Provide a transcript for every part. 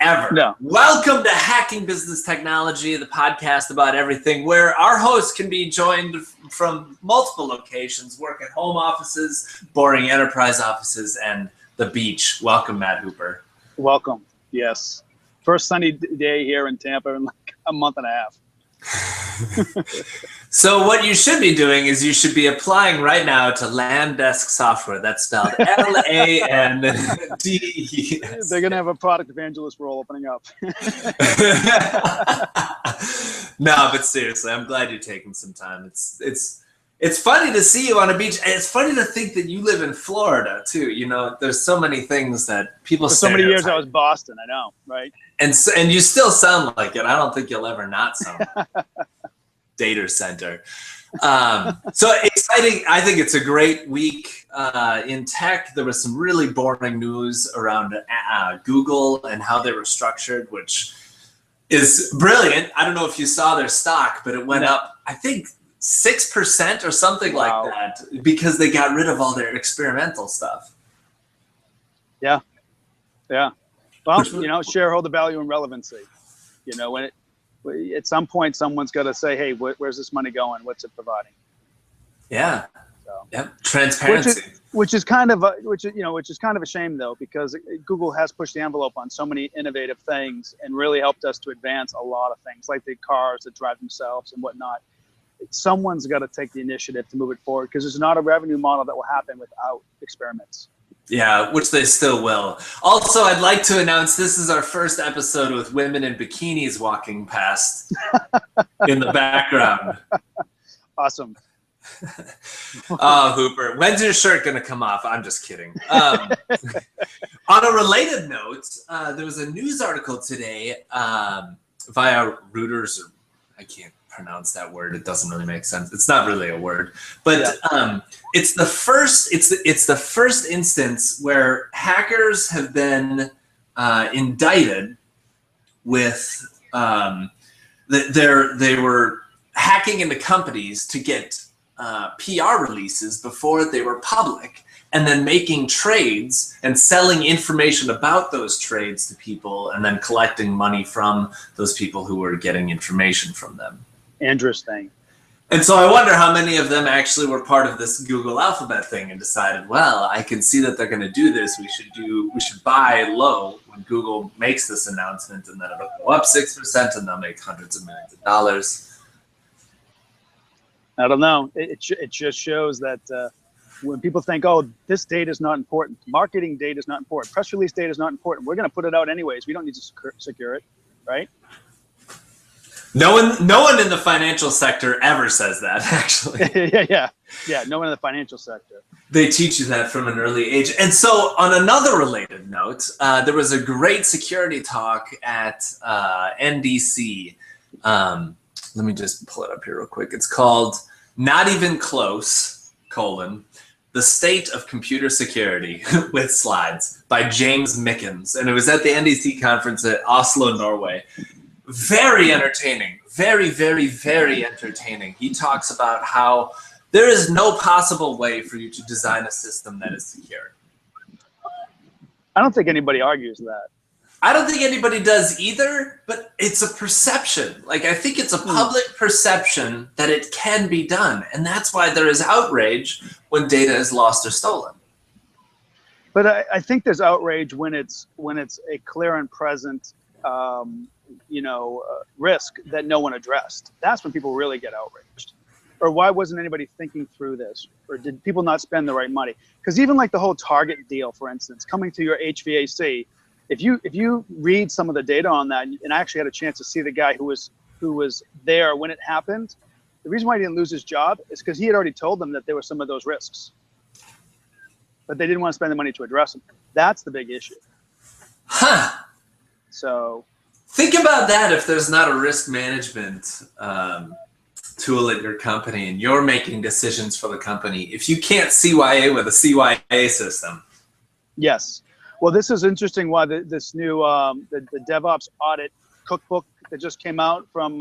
ever. No. Welcome to Hacking Business Technology, the podcast about everything, where our hosts can be joined from multiple locations, work at home offices, boring enterprise offices, and the beach. Welcome, Matt Hooper. Welcome. Yes. First sunny day here in Tampa in like a month and a half. So what you should be doing is you should be applying right now to Landesk Software. That's spelled L-A-N-D. They're going to have a product evangelist role opening up. No, but seriously, I'm glad you're taking some time. It's funny to see you on a beach. And it's funny to think that you live in Florida too. You know, there's so many things that people For so many years I was Boston, I know, right? And you still sound like it. I don't think you'll ever not sound like it. Data center. So exciting. I think it's a great week in tech. There was some really boring news around Google and how they were structured, which is brilliant. I don't know if you saw their stock, but it went up, I think, 6% or something like that, because they got rid of all their experimental stuff. Yeah. Yeah. Well, you know, shareholder value and relevancy. You know, when at some point someone's got to say, hey, where's this money going? What's it providing? Yeah. So, yep. Transparency. Which is kind of a shame though, because Google has pushed the envelope on so many innovative things and really helped us to advance a lot of things, like the cars that drive themselves and whatnot. Someone's got to take the initiative to move it forward, because there's not a revenue model that will happen without experiments. Yeah, which they still will. Also, I'd like to announce this is our first episode with women in bikinis walking past in the background. Awesome. Oh, Hooper, when's your shirt going to come off? I'm just kidding. On a related note, there was a news article today via Reuters, or I can't pronounce that word. It doesn't really make sense. It's not really a word, but it's the first instance where hackers have been indicted with they were hacking into companies to get PR releases before they were public, and then making trades and selling information about those trades to people, and then collecting money from those people who were getting information from them. Interesting. And so I wonder how many of them actually were part of this Google Alphabet thing and decided, well, I can see that they're going to do this. We should buy low when Google makes this announcement, and then it'll go up 6% and they'll make hundreds of millions of dollars. I don't know. It just shows that when people think, oh, this data is not important, marketing data is not important, press release data is not important, we're going to put it out anyways. We don't need to secure it, right? No one in the financial sector ever says that, actually. Yeah. No one in the financial sector. They teach you that from an early age. And so, on another related note, there was a great security talk at NDC. Let me just pull it up here real quick. It's called "Not Even Close: The State of Computer Security" with slides by James Mickens, and it was at the NDC conference at Oslo, Norway. Very entertaining. Very, very, very entertaining. He talks about how there is no possible way for you to design a system that is secure. I don't think anybody argues that. I don't think anybody does either, but it's a perception. Like, I think it's a public perception that it can be done. And that's why there is outrage when data is lost or stolen. But I think there's outrage when it's a clear and present risk that no one addressed. That's when people really get outraged. Or why wasn't anybody thinking through this? Or did people not spend the right money? Because even like the whole Target deal, for instance, coming to your HVAC, if you read some of the data on that, and I actually had a chance to see the guy who was there when it happened, the reason why he didn't lose his job is because he had already told them that there were some of those risks. But they didn't want to spend the money to address them. That's the big issue. Huh. So think about that. If there's not a risk management tool at your company and you're making decisions for the company, if you can't CYA with a CYA system. Yes. Well, this is interesting why this new the DevOps audit cookbook that just came out from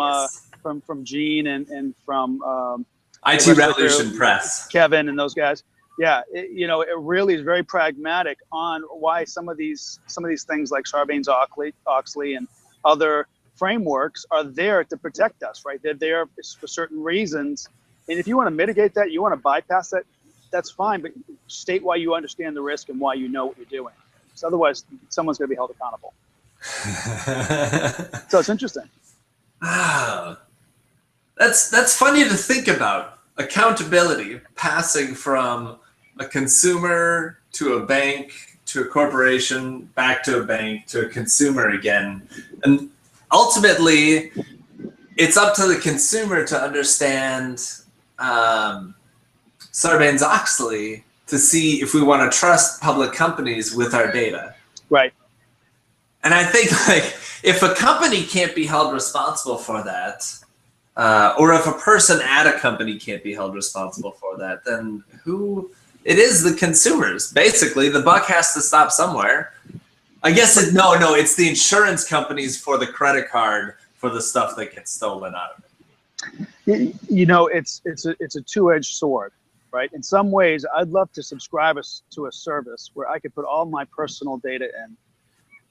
Gene and from IT Revolution Press, Kevin and those guys. Yeah, it really is very pragmatic on why some of these things like Sarbanes-Oxley and other frameworks are there to protect us, right? They're there for certain reasons, and if you want to mitigate that, you want to bypass that, that's fine. But state why you understand the risk and why you know what you're doing. So otherwise, someone's going to be held accountable. So it's interesting. Ah, that's funny to think about. Accountability passing from a consumer to a bank to a corporation, back to a bank to a consumer again. And ultimately, it's up to the consumer to understand Sarbanes-Oxley to see if we want to trust public companies with our data. Right. And I think, like, if a company can't be held responsible for that, or if a person at a company can't be held responsible for that, then who? It is the consumers. Basically, the buck has to stop somewhere. I guess it's the insurance companies for the credit card for the stuff that gets stolen out of it. It's a two-edged sword, right? In some ways, I'd love to subscribe to a service where I could put all my personal data in.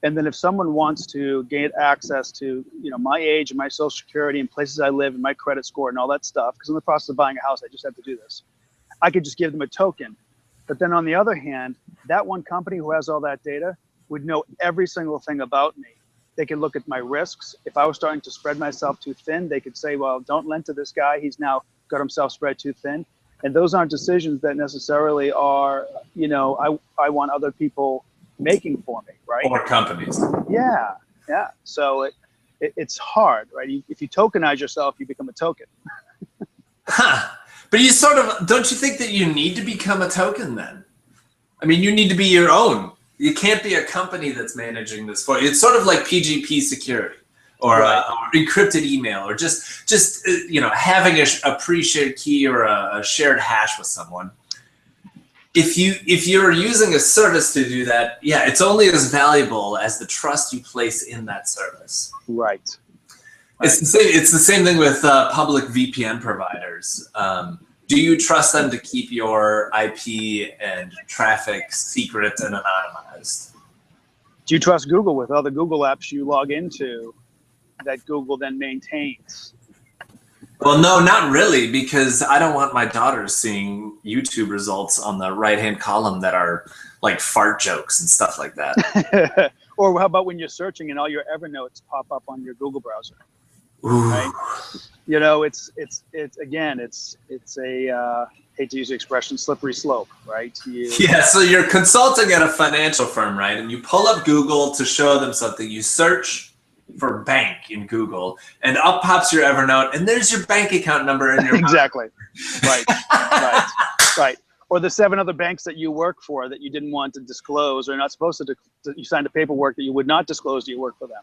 And then if someone wants to gain access to, my age and my social security and places I live and my credit score and all that stuff, because in the process of buying a house, I just have to do this. I could just give them a token. But then on the other hand, that one company who has all that data would know every single thing about me. They could look at my risks. If I was starting to spread myself too thin, they could say, well, don't lend to this guy. He's now got himself spread too thin. And those aren't decisions that necessarily are, I want other people making for me, right? Or companies. Yeah. So it's hard, right? If you tokenize yourself, you become a token. Huh. But you don't you think that you need to become a token then? I mean, you need to be your own. You can't be a company that's managing this for you. It's sort of like PGP security or, right. Or encrypted email or just having a pre-shared key or a shared hash with someone. If you're using a service to do that, yeah, it's only as valuable as the trust you place in that service. Right. It's the same thing with public VPN providers. Do you trust them to keep your IP and traffic secret and anonymized? Do you trust Google with all the Google apps you log into that Google then maintains? Well, no, not really, because I don't want my daughters seeing YouTube results on the right-hand column that are like fart jokes and stuff like that. Or how about when you're searching and all your Evernotes pop up on your Google browser? Ooh. Right? It's a hate to use the expression, slippery slope, right? Yeah, so you're consulting at a financial firm, right? And you pull up Google to show them something. You search for bank in Google, and up pops your Evernote, and there's your bank account number in your exactly. Right. Or the 7 other banks that you work for that you didn't want to disclose or not supposed to. You signed a paperwork that you would not disclose that you work for them.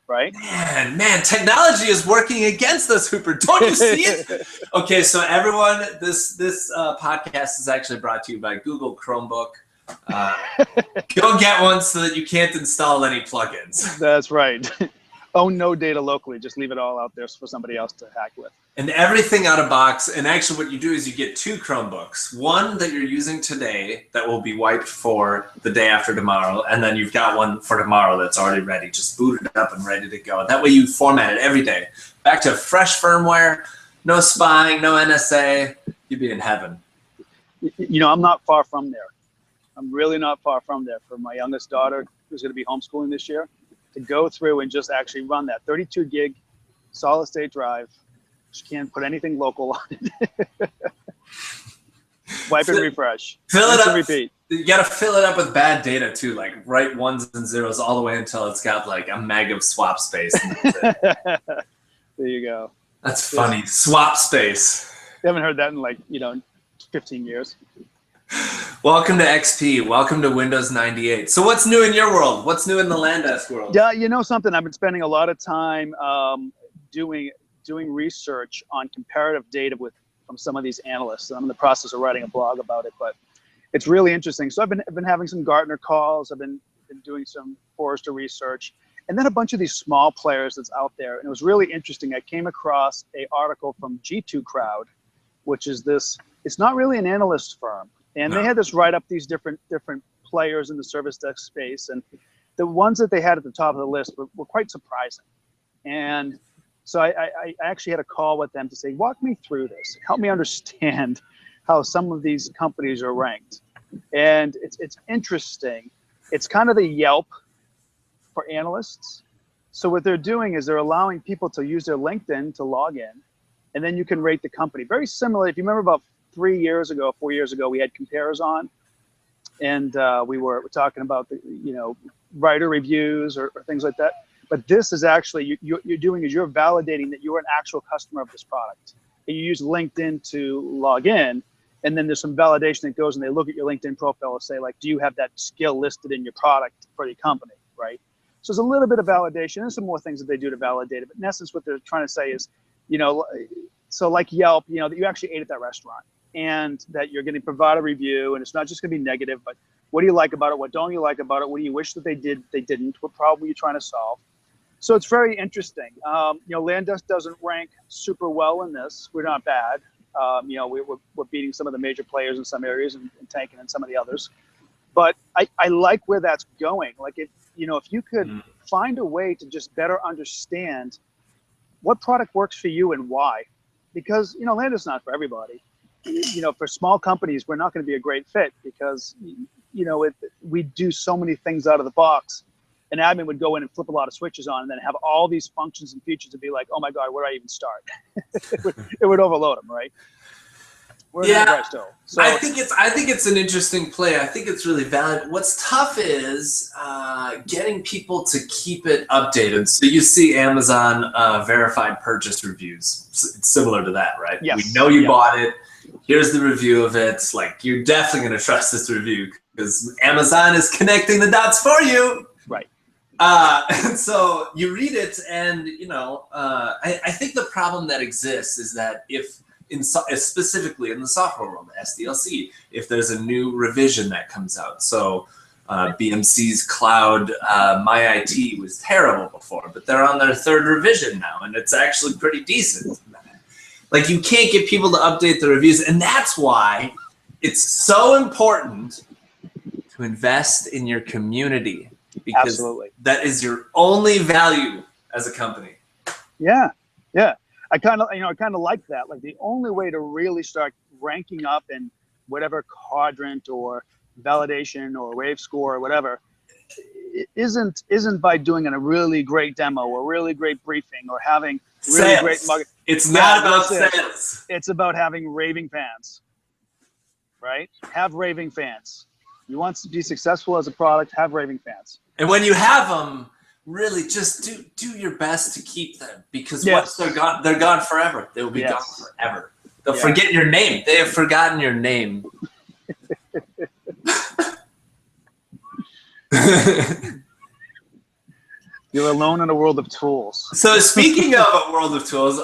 Right? Man, technology is working against us, Hooper. Don't you see it? Okay, so everyone, this podcast is actually brought to you by Google Chromebook. Go get one so that you can't install any plugins. That's right. Own no data locally. Just leave it all out there for somebody else to hack with. And everything out of box. And actually what you do is you get 2 Chromebooks. One that you're using today that will be wiped for the day after tomorrow. And then you've got one for tomorrow that's already ready. Just booted up and ready to go. That way you format it every day. Back to fresh firmware, no spying, no NSA. You'd be in heaven. I'm not far from there. I'm really not far from there. For my youngest daughter, who's going to be homeschooling this year, to go through and just actually run that 32 gig solid state drive. She can't put anything local on it. Wipe and refresh. Fill it up. Repeat. You got to fill it up with bad data too, like write 1s and 0s all the way until it's got like a meg of swap space. There you go. That's funny. Yes. Swap space. You haven't heard that in 15 years. Welcome to XP. Welcome to Windows 98. So what's new in your world? What's new in the Landesk world? Yeah, something. I've been spending a lot of time doing research on comparative data from some of these analysts. And I'm in the process of writing a blog about it, but it's really interesting. So I've been having some Gartner calls. I've been doing some Forrester research, and then a bunch of these small players that's out there. And it was really interesting. I came across an article from G2 Crowd, which is this. It's not really an analyst firm. And they had this write up these different players in the service desk space, and the ones that they had at the top of the list were quite surprising. And so I actually had a call with them to say, walk me through this, help me understand how some of these companies are ranked. And it's interesting. It's kind of the Yelp for analysts. So what they're doing is they're allowing people to use their LinkedIn to log in, and then you can rate the company. Very similar. If you remember about 4 years ago, we had Compares on, and we were talking about the, writer reviews or things like that. But this is actually, you're validating that you're an actual customer of this product. And you use LinkedIn to log in, and then there's some validation that goes, and they look at your LinkedIn profile and say, like, do you have that skill listed in your product for the company, right? So there's a little bit of validation. There's some more things that they do to validate it. But in essence, what they're trying to say is, so like Yelp, that you actually ate at that restaurant, and that you're going to provide a review, and it's not just going to be negative, but what do you like about it? What don't you like about it? What do you wish that they didn't? What problem are you trying to solve? So it's very interesting. Landesk doesn't rank super well in this. We're not bad. We're beating some of the major players in some areas and tanking in some of the others. But I like where that's going. Like, if you could find a way to just better understand what product works for you and why, because Landesk's not for everybody. For small companies, we're not going to be a great fit because we do so many things out of the box. An admin would go in and flip a lot of switches on, and then have all these functions and features and be like, oh my God, where do I even start? it would overload them, right? So I think it's an interesting play. I think it's really valid. What's tough is getting people to keep it updated. So you see Amazon verified purchase reviews. It's similar to that, right? Yes. We know you bought it. Here's the review of it. Like, you're definitely going to trust this review because Amazon is connecting the dots for you. Right. And so you read it, and I think the problem that exists is that if specifically in the software world, SDLC, if there's a new revision that comes out, so BMC's cloud, my IT was terrible before, but they're on their third revision now, and it's actually pretty decent. Like, you can't get people to update the reviews, and that's why it's so important to invest in your community, because Absolutely. that is your only value as a company. Yeah. I kind of like that. Like, the only way to really start ranking up in whatever quadrant or validation or wave score or whatever isn't by doing a really great demo or really great briefing or having really great market. It's not about sales. It's about having raving fans, right? Have raving fans. You want to be successful as a product, have raving fans. And when you have them, really just do your best to keep them, because once they're gone forever. They will be gone forever. They'll forget your name. They have forgotten your name. You're alone in a world of tools. So speaking of a world of tools,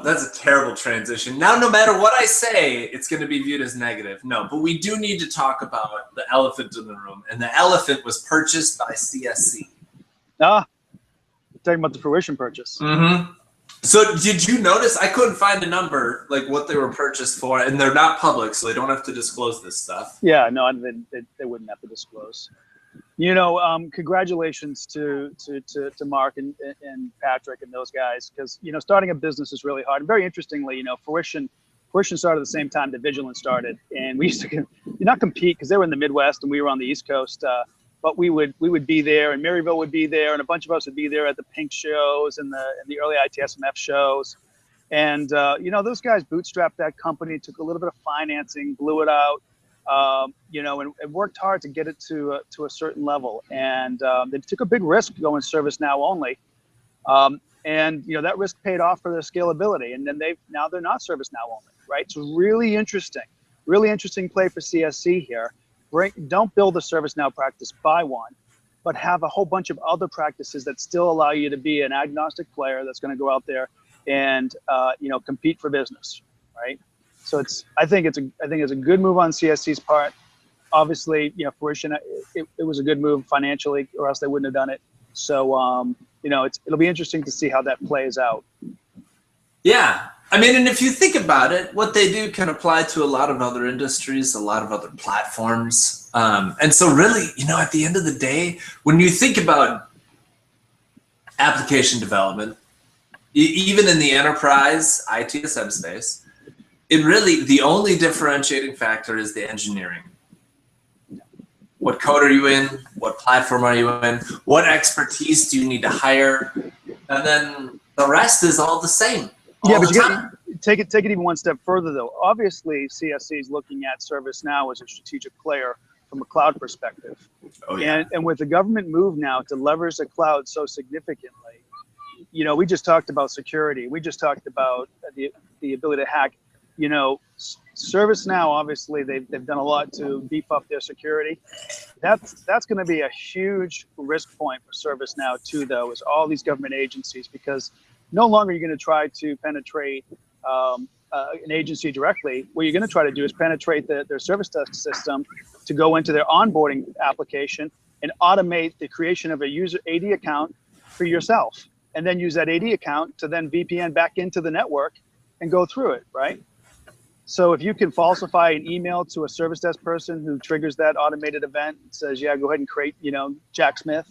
that's a terrible transition. Now, no matter what I say, it's going to be viewed as negative. No, but we do need to talk about the elephant in the room. And the elephant was purchased by CSC. Talking about the Fruition purchase. Mm-hmm. So did you notice? I couldn't find a number, like what they were purchased for, and they're not public, so they don't have to disclose this stuff. Yeah, no, they wouldn't have to disclose. Congratulations to Mark and Patrick and those guys, because starting a business is really hard. And very interestingly, Fruition started at the same time that Vigilant started, and we used to not compete because they were in the Midwest and we were on the East Coast. But we would be there, and Maryville would be there, and a bunch of us would be there at the Pink shows and the early ITSMF shows. And those guys bootstrapped that company, took a little bit of financing, blew it out. And worked hard to get it to a certain level, and they took a big risk going ServiceNow only, and that risk paid off for their scalability, and then now they're not ServiceNow only, right? It's really interesting play for CSC here. Don't build a ServiceNow practice, buy one, but have a whole bunch of other practices that still allow you to be an agnostic player that's going to go out there and compete for business, right? So I think it's a good move on CSC's part. Obviously, Fruition, it was a good move financially, or else they wouldn't have done it. So it'll be interesting to see how that plays out. Yeah, I mean, and if you think about it, what they do can apply to a lot of other industries, a lot of other platforms. And so really, you know, at the end of the day, when you think about application development, even in the enterprise ITSM space, it really, the only differentiating factor is the engineering. What code are you in? What platform are you in? What expertise do you need to hire? And then the rest is all the same. Yeah, but you take it even one step further, though. Obviously, CSC is looking at ServiceNow as a strategic player from a cloud perspective. Oh, yeah. And with the government move now to leverage the cloud so significantly, you know, we just talked about security. We just talked about the ability to hack. You know, ServiceNow, obviously, they've done a lot to beef up their security. That's going to be a huge risk point for ServiceNow too, though, is all these government agencies, because no longer are you going to try to penetrate an agency directly. What you're going to try to do is penetrate their service desk system to go into their onboarding application and automate the creation of a user AD account for yourself, and then use that AD account to then VPN back into the network and go through it, right? So if you can falsify an email to a service desk person who triggers that automated event and says, yeah, go ahead and create, you know, Jack Smith,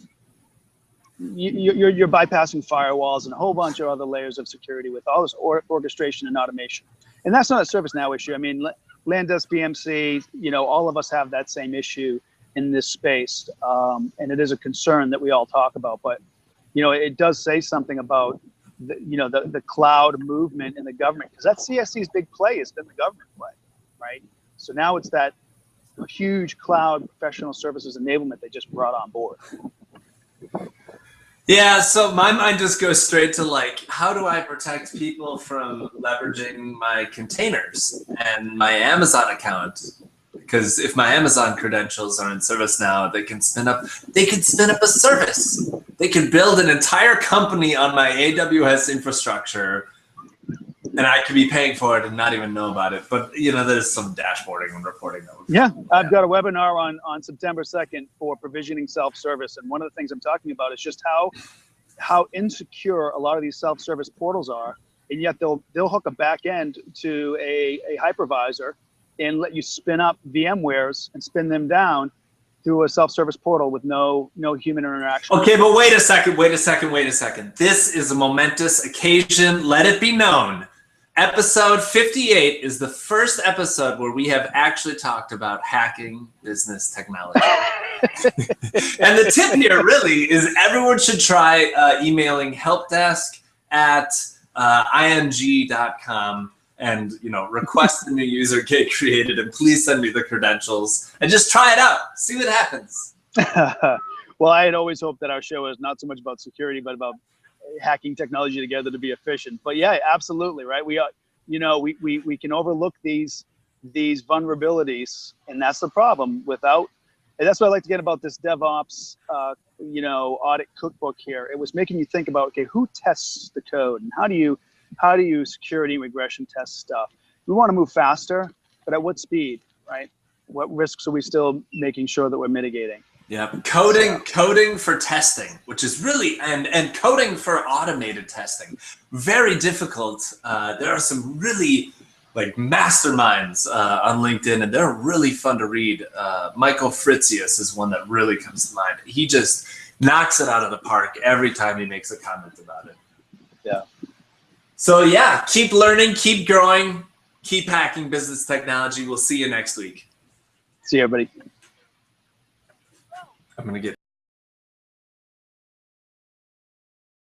you're bypassing firewalls and a whole bunch of other layers of security with all this orchestration and automation. And that's not a ServiceNow issue. I mean, Landesk, BMC, you know, all of us have that same issue in this space. And it is a concern that we all talk about. But, you know, it does say something about, the cloud movement in the government, because that's CSC's big play, has been the government play, right? So now it's that huge cloud professional services enablement they just brought on board. Yeah, so my mind just goes straight to like, how do I protect people from leveraging my containers and my Amazon account? Because if my Amazon credentials are in ServiceNow, they can spin up a service. They can build an entire company on my AWS infrastructure, and I could be paying for it and not even know about it. But you know, there's some dashboarding and reporting. Yeah, I've got a webinar on September 2nd for provisioning self-service, and one of the things I'm talking about is just how insecure a lot of these self-service portals are, and yet they'll hook a back end to a hypervisor and let you spin up VMwares and spin them down through a self-service portal with no human interaction. Okay, but wait a second. This is a momentous occasion. Let it be known. Episode 58 is the first episode where we have actually talked about hacking business technology. And the tip here really is everyone should try emailing helpdesk@ing.com and request a new user get created, and please send me the credentials and just try it out. See what happens. Well, I had always hoped that our show is not so much about security, but about hacking technology together to be efficient. But yeah, absolutely, right? We are, we can overlook these vulnerabilities, and that's the problem. And that's what I like to get about this DevOps, audit cookbook here. It was making you think about, okay, who tests the code, and how do you security and regression test stuff? We want to move faster, but at what speed, right? What risks are we still making sure that we're mitigating? Yeah, coding for testing, which is really, and coding for automated testing, very difficult. There are some really masterminds on LinkedIn, and they're really fun to read. Michael Fritzius is one that really comes to mind. He just knocks it out of the park every time he makes a comment about it. Yeah. So yeah, keep learning, keep growing, keep hacking business technology. We'll see you next week. See you, everybody. I'm going to get